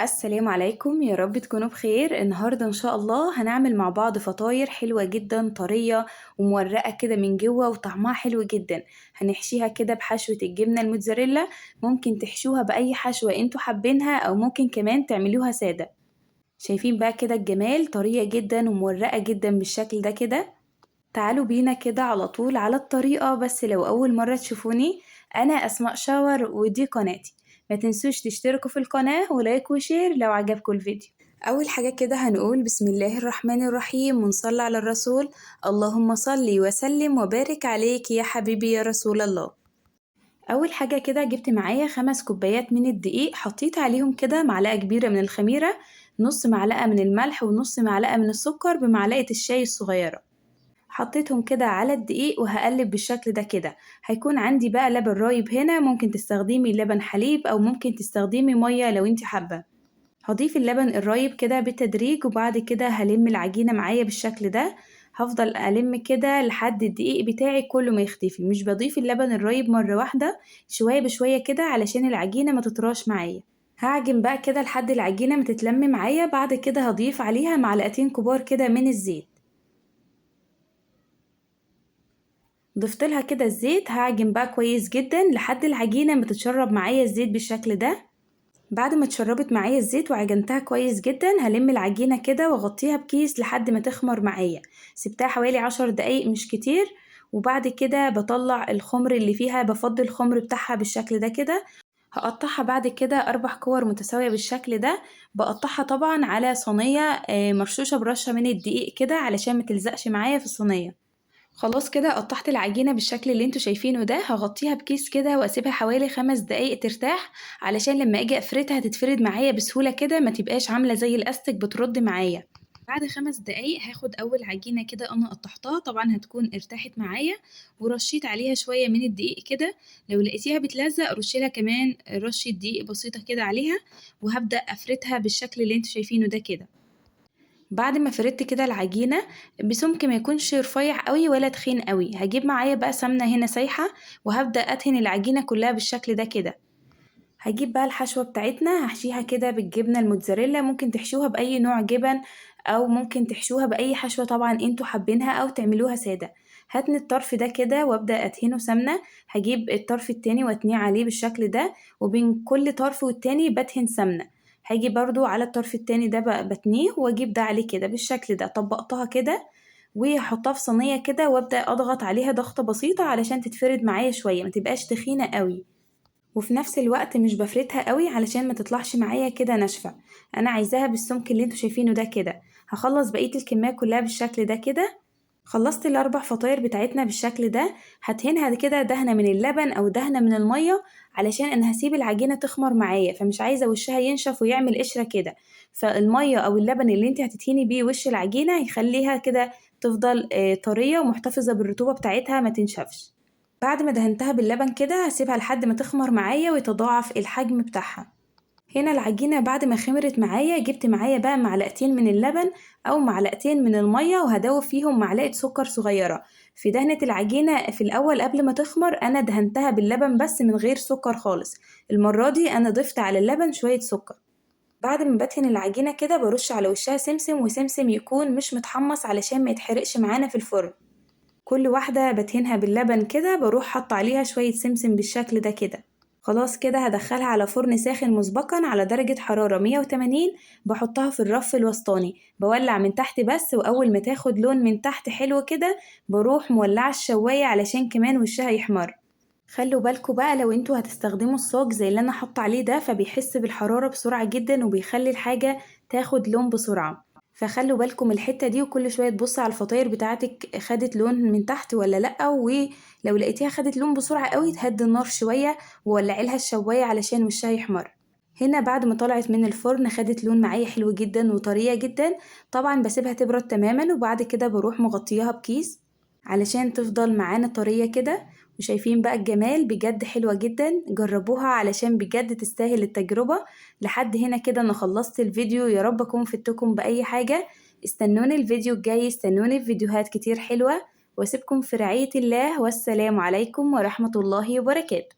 السلام عليكم، يا رب تكونوا بخير. النهاردة إن شاء الله هنعمل مع بعض فطاير حلوة جدا، طرية ومورقة كده من جوه وطعمها حلو جدا. هنحشيها كده بحشوة الجبنة الموتزاريلا. ممكن تحشوها بأي حشوة انتوا حابينها أو ممكن كمان تعملوها سادة. شايفين بقى كده الجمال، طرية جدا ومورقة جدا بالشكل ده كده. تعالوا بينا كده على طول على الطريقة، بس لو أول مرة تشوفوني أنا أسماء شاور ودي قناتي. ما تنسوش تشتركوا في القناة ولايك وشير لو عجبكم الفيديو. أول حاجة كده هنقول بسم الله الرحمن الرحيم ونصلي على الرسول. اللهم صلي وسلم وبارك عليك يا حبيبي يا رسول الله. أول حاجة كده جبت معايا 5 كوبايات من الدقيق، حطيت عليهم كده معلقة كبيرة من الخميرة، نص معلقة من الملح ونص معلقة من السكر بمعلقة الشاي الصغيرة. حطيتهم كده على الدقيق وهقلب بالشكل ده كده. هيكون عندي بقى لبن رايب هنا، ممكن تستخدمي لبن حليب أو ممكن تستخدمي مية لو انتي حابة. هضيف اللبن الرايب كده بالتدريج وبعد كده هلم العجينة معايا بالشكل ده. هفضل ألم كده لحد الدقيق بتاعي كله ما يختفي، مش بضيف اللبن الرايب مرة واحدة، شوية بشوية كده علشان العجينة ما تطراش معايا. هعجن بقى كده لحد العجينة ما تتلم معايا، بعد كده هضيف عليها معلقتين كبار كده من الزيت. ضفت لها كده الزيت، هعجن بقى كويس جدا لحد العجينة ما تتشرب معايا الزيت بالشكل ده. بعد ما اتشربت معايا الزيت وعجنتها كويس جدا، هلم العجينة كده واغطيها بكيس لحد ما تخمر معايا. سبتها حوالي 10 دقايق مش كتير. وبعد كده بطلع الخمر اللي فيها، بفضي الخمر بتاعها بالشكل ده كده. هقطعها بعد كده 4 كور متساوية بالشكل ده. بقطعها طبعا على صينية مرشوشة برشة من الدقيق كده علشان ما تلزقش معايا في الصينية. خلاص كده قطعت العجينة بالشكل اللي انتوا شايفينه ده، هغطيها بكيس كده واسيبها حوالي 5 دقايق ترتاح، علشان لما اجي افردها تتفرد معايا بسهولة كده، ما تبقاش عاملة زي الاستك بترد معايا. بعد 5 دقايق هاخد اول عجينة كده انا قطعتها، طبعا هتكون ارتاحت معايا، ورشيت عليها شوية من الدقيق كده. لو لقيتيها بتلزق رشيلها كمان رشة دقيق بسيطة كده عليها، وهبدأ افردها بالشكل اللي انتوا شايفينه ده كده. بعد ما فردت كده العجينة بسمك ما يكونش رفيع قوي ولا تخين قوي، هجيب معايا بقى سمنة هنا سايحة، وهبدأ أدهن العجينة كلها بالشكل ده كده. هجيب بقى الحشوة بتاعتنا، هحشيها كده بالجبنة الموتزاريلا، ممكن تحشوها بأي نوع جبن أو ممكن تحشوها بأي حشوة طبعا انتوا حابينها أو تعملوها سادة. هتني الطرف ده كده وابدأ أدهنه سمنة. هجيب الطرف التاني واتنيه عليه بالشكل ده، وبين كل طرف والتاني بدهن سمنة. هاجي برضو على الطرف التاني ده بقى بتنيه واجيب ده عليه كده بالشكل ده. طبقتها كده وهحطها في صينية كده وابدأ أضغط عليها ضغطة بسيطة علشان تتفرد معايا شوية، ما تبقاش تخينة قوي. وفي نفس الوقت مش بفردها قوي علشان ما تطلعش معايا كده ناشفة. انا عايزاها بالسمك اللي انتوا شايفينه ده كده. هخلص بقية الكمية كلها بالشكل ده كده. خلصت ال4 فطاير بتاعتنا بالشكل ده. هدهنها كده دهنة من اللبن او دهنة من المية، علشان انا هسيب العجينة تخمر معايا، فمش عايزة وشها ينشف ويعمل قشرة كده. فالمية او اللبن اللي انت هتدهني بيه وش العجينة هيخليها كده تفضل طرية ومحتفظة بالرطوبة بتاعتها ما تنشفش. بعد ما دهنتها باللبن كده هسيبها لحد ما تخمر معايا ويتضاعف الحجم بتاعها. هنا العجينة بعد ما خمرت معايا جبت معايا بقى معلقتين من اللبن أو معلقتين من المية، وهدوب فيهم معلقة سكر صغيرة. في دهنة العجينة في الأول قبل ما تخمر أنا دهنتها باللبن بس من غير سكر خالص. المرة دي أنا ضفت على اللبن شوية سكر. بعد ما بدهن العجينة كده برش على وشها سمسم، وسمسم يكون مش متحمص علشان ما يتحرقش معانا في الفرن. كل واحدة بدهنها باللبن كده بروح حط عليها شوية سمسم بالشكل ده كده. خلاص كده هدخلها على فرن ساخن مسبقا على درجة حرارة 180. بحطها في الرف الوسطاني، بولع من تحت بس، وأول ما تاخد لون من تحت حلو كده بروح مولعة الشواية علشان كمان وشها يحمر. خلوا بالكوا بقى لو انتوا هتستخدموا الصاج زي اللي انا حاطه عليه ده، فبيحس بالحرارة بسرعة جدا وبيخلي الحاجة تاخد لون بسرعة. فخلوا بالكم من الحتة دي، وكل شوية تبص على الفطاير بتاعتك خدت لون من تحت ولا لأ، ولو لقيتيها خدت لون بسرعة قوي تهدي النار شوية وولعي لها الشواية علشان وشها يحمر. هنا بعد ما طلعت من الفرن خدت لون معايا حلو جدا وطرية جدا. طبعا بسيبها تبرد تماما وبعد كده بروح مغطياها بكيس علشان تفضل معانا طرية كده. وشايفين بقى الجمال، بجد حلوة جدا، جربوها علشان بجد تستاهل التجربة. لحد هنا كده انا خلصت الفيديو، يا رب اكون فدتكم بأي حاجة. استنوني الفيديو الجاي، استنوني في فيديوهات كتير حلوة، واسيبكم في رعاية الله، والسلام عليكم ورحمة الله وبركاته.